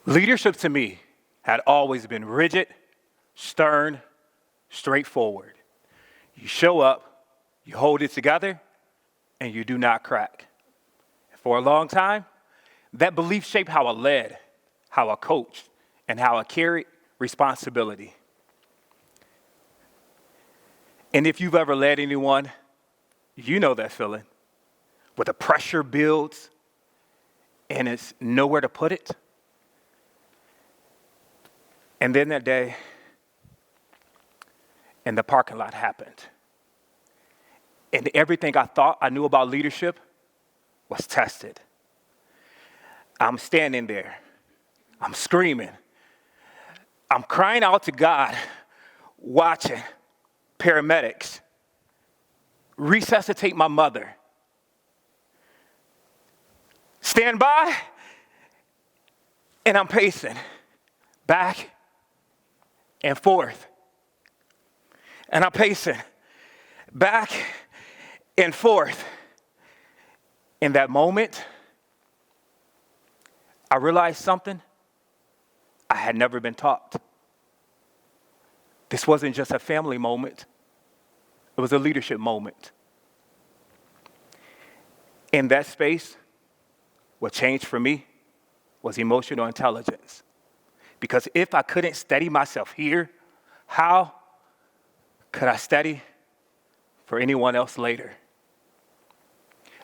Leadership to me had always been rigid, stern, straightforward. You show up, you hold it together, and you do not crack. For a long time, that belief shaped how I led, how I coached, and how I carried responsibility. And if you've ever led anyone, you know that feeling, where the pressure builds and it's nowhere to put it. And then that day in the parking lot happened. And everything I thought I knew about leadership was tested. I'm standing there. I'm screaming. I'm crying out to God, watching paramedics resuscitate my mother. Stand by, and I'm pacing back and forth. And I'm pacing back and forth. In that moment, I realized something I had never been taught. This wasn't just a family moment. It was a leadership moment. In that space, what changed for me was emotional intelligence. Because if I couldn't steady myself here, how could I steady for anyone else later?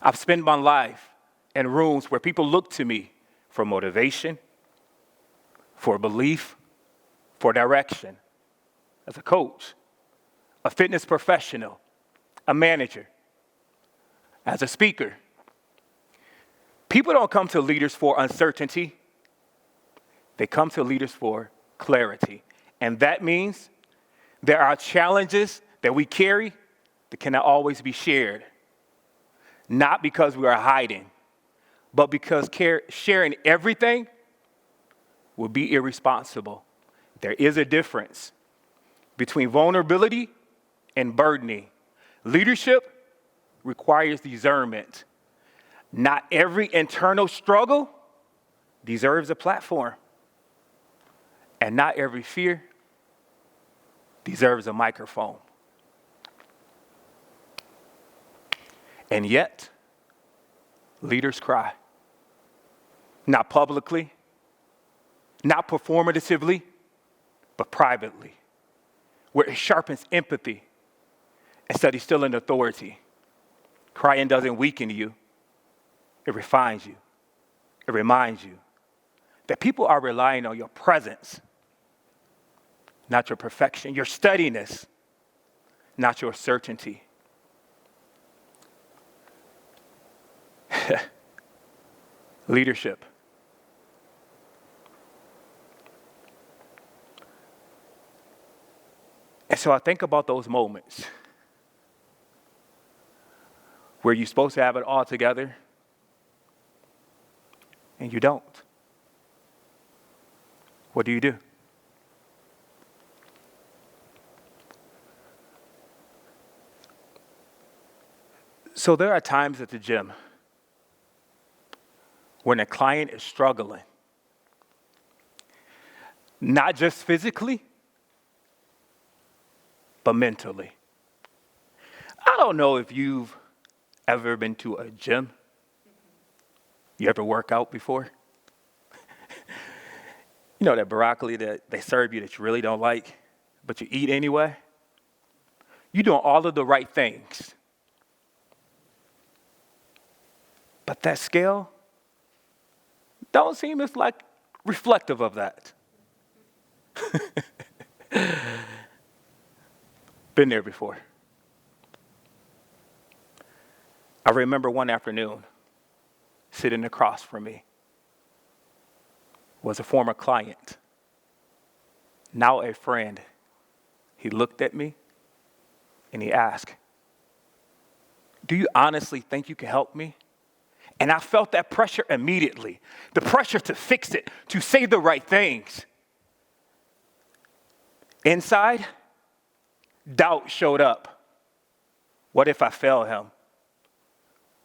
I've spent my life in rooms where people look to me for motivation, for belief, for direction. As a coach, a fitness professional, a manager, as a speaker. People don't come to leaders for uncertainty. They come to leaders for clarity. And that means there are challenges that we carry that cannot always be shared. Not because we are hiding, but because sharing everything will be irresponsible. There is a difference between vulnerability and burdening. Leadership requires discernment. Not every internal struggle deserves a platform. And not every fear deserves a microphone. And yet, leaders cry. Not publicly, not performatively, but privately, where it sharpens empathy instead of instilling authority. Crying doesn't weaken you. It refines you. It reminds you that people are relying on your presence, not your perfection, your steadiness, not your certainty. Leadership. And so I think about those moments where you're supposed to have it all together and you don't. What do you do? So there are times at the gym when a client is struggling, not just physically, but mentally. I don't know if you've ever been to a gym. You ever work out before? You know that broccoli that they serve you that you really don't like, but you eat anyway? You're doing all of the right things. But that scale don't seem as like reflective of that. Been there before. I remember one afternoon, sitting across from me was a former client, now a friend. He looked at me and he asked, "Do you honestly think you can help me?" And I felt that pressure immediately, the pressure to fix it, to say the right things. Inside, doubt showed up. What if I fail him?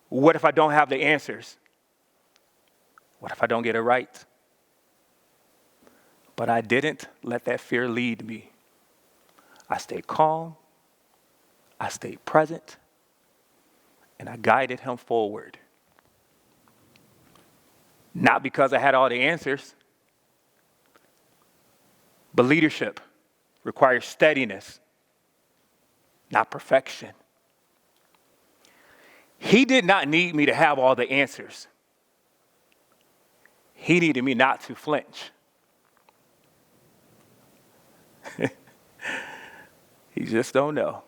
What if I don't have the answers? What if I don't get it right? But I didn't let that fear lead me. I stayed calm, I stayed present, and I guided him forward. Not because I had all the answers, but leadership requires steadiness, not perfection. He did not need me to have all the answers. He needed me not to flinch. He just don't know.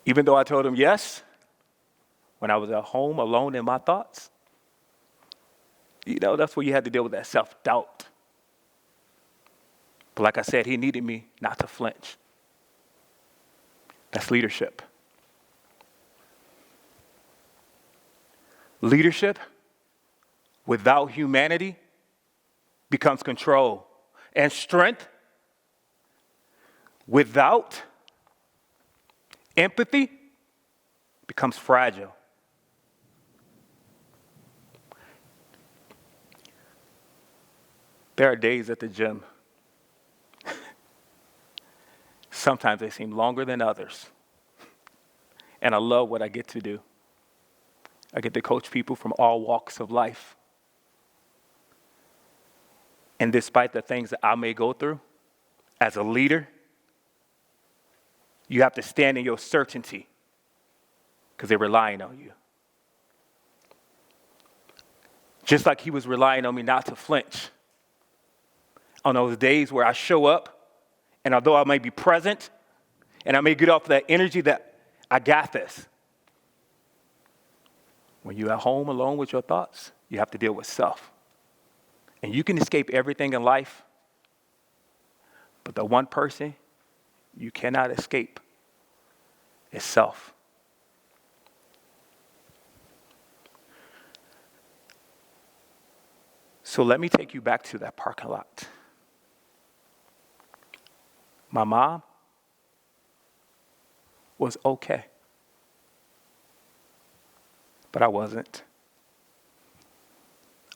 Even though I told him yes, when I was at home alone in my thoughts, that's where you had to deal with that self-doubt. But like I said, he needed me not to flinch. That's leadership. Leadership without humanity becomes control. And strength without empathy becomes fragile. There are days at the gym. Sometimes they seem longer than others. And I love what I get to do. I get to coach people from all walks of life. And despite the things that I may go through, as a leader, you have to stand in your certainty because they're relying on you. Just like he was relying on me not to flinch. On those days where I show up, and although I may be present, and I may get off that energy that I got this. When you're at home alone with your thoughts, you have to deal with self. And you can escape everything in life, but the one person you cannot escape is self. So let me take you back to that parking lot. My mom was okay, but I wasn't.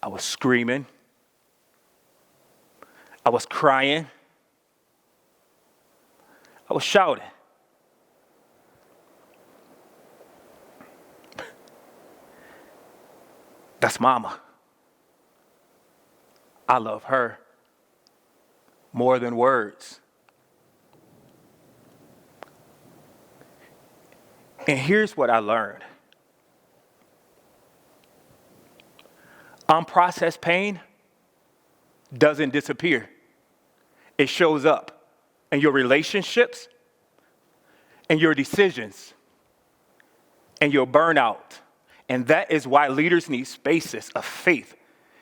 I was screaming. I was crying. I was shouting. That's mama. I love her more than words. And here's what I learned. Unprocessed pain doesn't disappear. It shows up in your relationships, and your decisions, and your burnout. And that is why leaders need spaces of faith,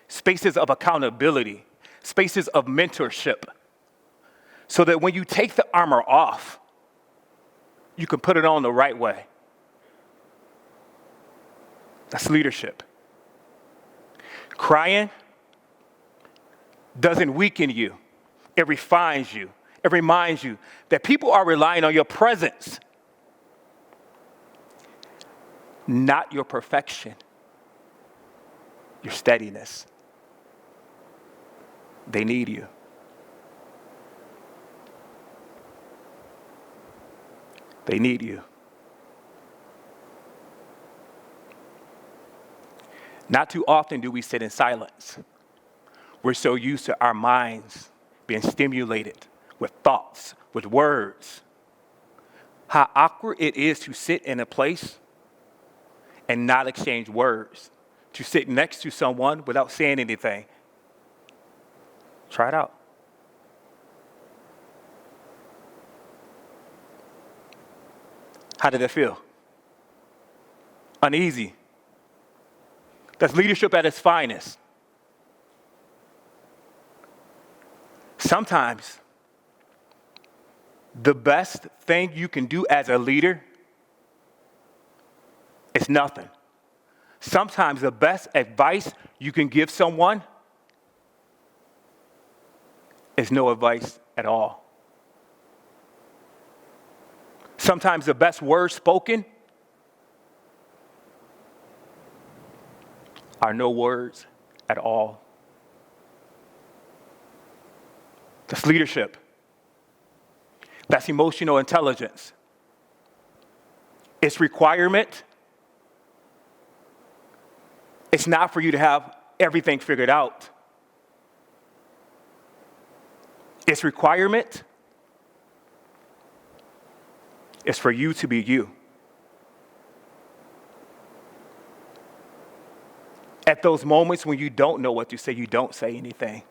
spaces of accountability, spaces of mentorship, so that when you take the armor off, you can put it on the right way. That's leadership. Crying doesn't weaken you. It refines you. It reminds you that people are relying on your presence, not your perfection, your steadiness. They need you. They need you. Not too often do we sit in silence. We're so used to our minds being stimulated with thoughts, with words. How awkward it is to sit in a place and not exchange words, to sit next to someone without saying anything. Try it out. How did it feel? Uneasy. That's leadership at its finest. Sometimes, the best thing you can do as a leader is nothing. Sometimes the best advice you can give someone is no advice at all. Sometimes the best words spoken are no words at all. That's leadership. That's emotional intelligence. Its requirement, it's not for you to have everything figured out. Its requirement is for you to be you. At those moments when you don't know what to say, you don't say anything.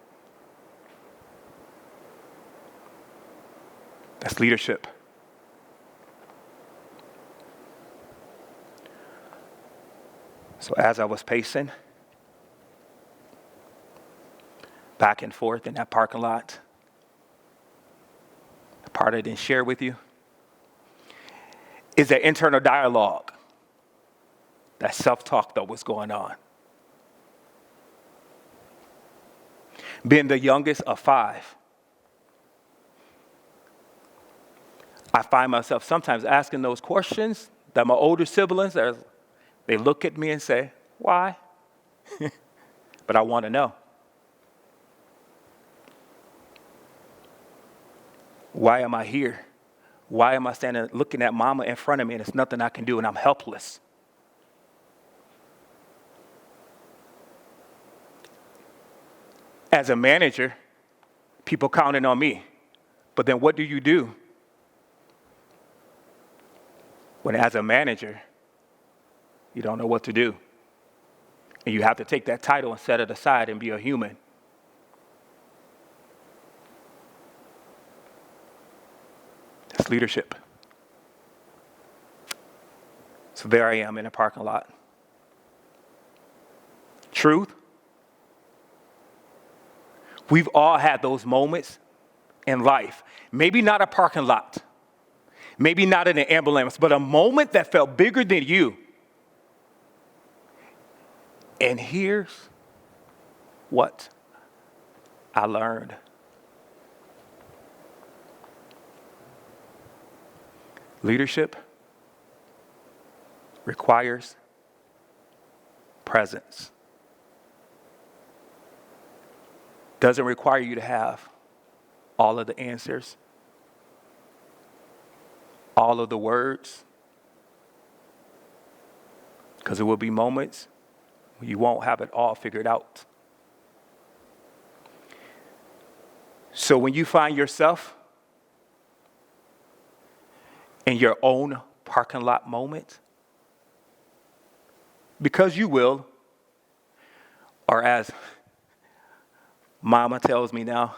That's leadership. So as I was pacing back and forth in that parking lot, the part I didn't share with you is that internal dialogue, that self-talk that was going on. Being the youngest of 5, I find myself sometimes asking those questions that my older siblings, they look at me and say, why? But I want to know. Why am I here? Why am I standing looking at mama in front of me and there's nothing I can do and I'm helpless? As a manager, people counting on me. But then what do you do when as a manager, you don't know what to do? And you have to take that title and set it aside and be a human. That's leadership. So there I am in a parking lot. Truth. We've all had those moments in life. Maybe not a parking lot. Maybe not in an ambulance, but a moment that felt bigger than you. And here's what I learned. Leadership requires presence. Doesn't require you to have all of the answers, all of the words, because there will be moments when you won't have it all figured out. So when you find yourself in your own parking lot moment, because you will, or as Mama tells me now,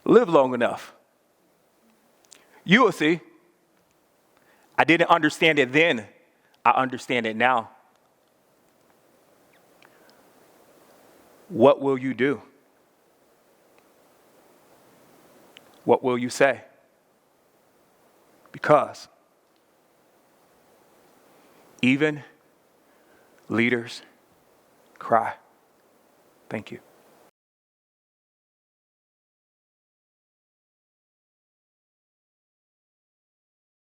live long enough. You will see. I didn't understand it then. I understand it now. What will you do? What will you say? Because even leaders cry. Thank you.